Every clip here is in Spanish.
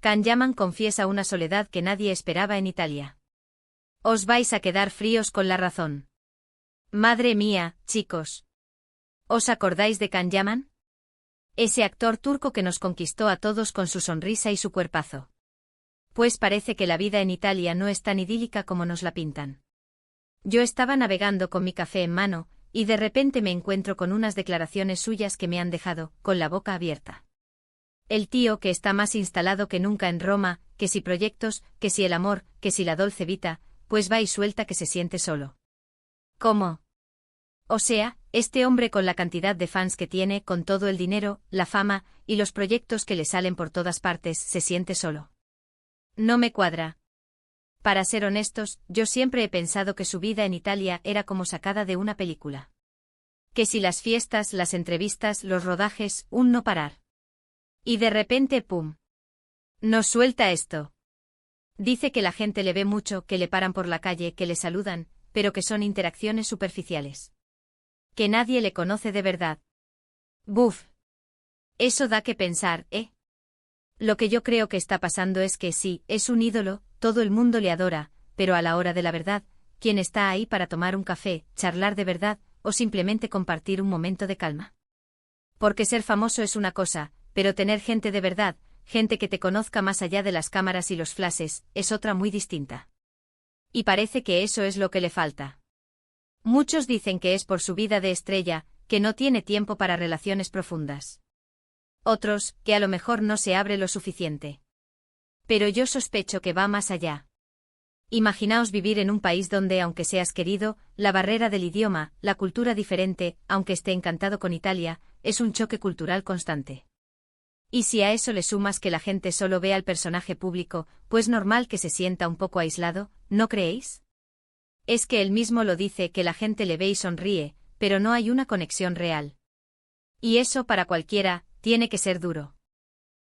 Can Yaman confiesa una soledad que nadie esperaba en Italia. Os vais a quedar fríos con la razón. Madre mía, chicos. ¿Os acordáis de Can Yaman? Ese actor turco que nos conquistó a todos con su sonrisa y su cuerpazo. Pues parece que la vida en Italia no es tan idílica como nos la pintan. Yo estaba navegando con mi café en mano, y de repente me encuentro con unas declaraciones suyas que me han dejado con la boca abierta. El tío que está más instalado que nunca en Roma, que si proyectos, que si el amor, que si la Dolce Vita, pues va y suelta que se siente solo. ¿Cómo? O sea, este hombre con la cantidad de fans que tiene, con todo el dinero, la fama, y los proyectos que le salen por todas partes, se siente solo. No me cuadra. Para ser honestos, yo siempre he pensado que su vida en Italia era como sacada de una película. Que si las fiestas, las entrevistas, los rodajes, un no parar. Y de repente, ¡pum! Nos suelta esto. Dice que la gente le ve mucho, que le paran por la calle, que le saludan, pero que son interacciones superficiales. Que nadie le conoce de verdad. Buf. Eso da que pensar, ¿eh? Lo que yo creo que está pasando es que sí, es un ídolo, todo el mundo le adora, pero a la hora de la verdad, ¿quién está ahí para tomar un café, charlar de verdad, o simplemente compartir un momento de calma? Porque ser famoso es una cosa, pero tener gente de verdad, gente que te conozca más allá de las cámaras y los flashes, es otra muy distinta. Y parece que eso es lo que le falta. Muchos dicen que es por su vida de estrella, que no tiene tiempo para relaciones profundas. Otros, que a lo mejor no se abre lo suficiente. Pero yo sospecho que va más allá. Imaginaos vivir en un país donde, aunque seas querido, la barrera del idioma, la cultura diferente, aunque esté encantado con Italia, es un choque cultural constante. Y si a eso le sumas que la gente solo ve al personaje público, pues normal que se sienta un poco aislado, ¿no creéis? Es que él mismo lo dice, que la gente le ve y sonríe, pero no hay una conexión real. Y eso para cualquiera, tiene que ser duro.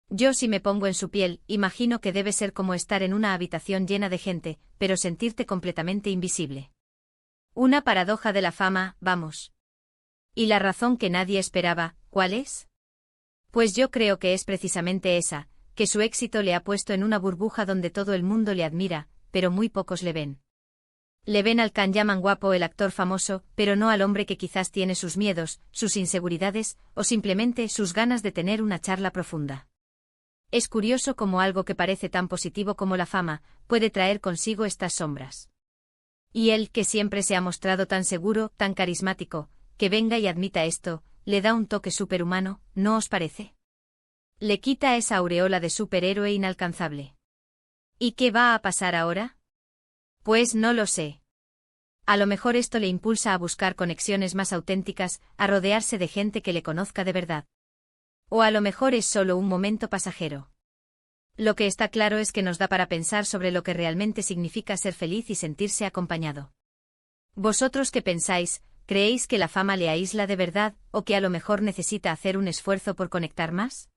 Yo si me pongo en su piel, imagino que debe ser como estar en una habitación llena de gente, pero sentirte completamente invisible. Una paradoja de la fama, vamos. ¿Y la razón que nadie esperaba, cuál es? Pues yo creo que es precisamente esa, que su éxito le ha puesto en una burbuja donde todo el mundo le admira, pero muy pocos le ven. Le ven al Can Yaman guapo, el actor famoso, pero no al hombre que quizás tiene sus miedos, sus inseguridades, o simplemente sus ganas de tener una charla profunda. Es curioso cómo algo que parece tan positivo como la fama, puede traer consigo estas sombras. Y él, que siempre se ha mostrado tan seguro, tan carismático, que venga y admita esto, le da un toque superhumano, ¿no os parece? Le quita esa aureola de superhéroe inalcanzable. ¿Y qué va a pasar ahora? Pues no lo sé. A lo mejor esto le impulsa a buscar conexiones más auténticas, a rodearse de gente que le conozca de verdad. O a lo mejor es solo un momento pasajero. Lo que está claro es que nos da para pensar sobre lo que realmente significa ser feliz y sentirse acompañado. ¿Vosotros qué pensáis? ¿Creéis que la fama le aísla de verdad, o que a lo mejor necesita hacer un esfuerzo por conectar más?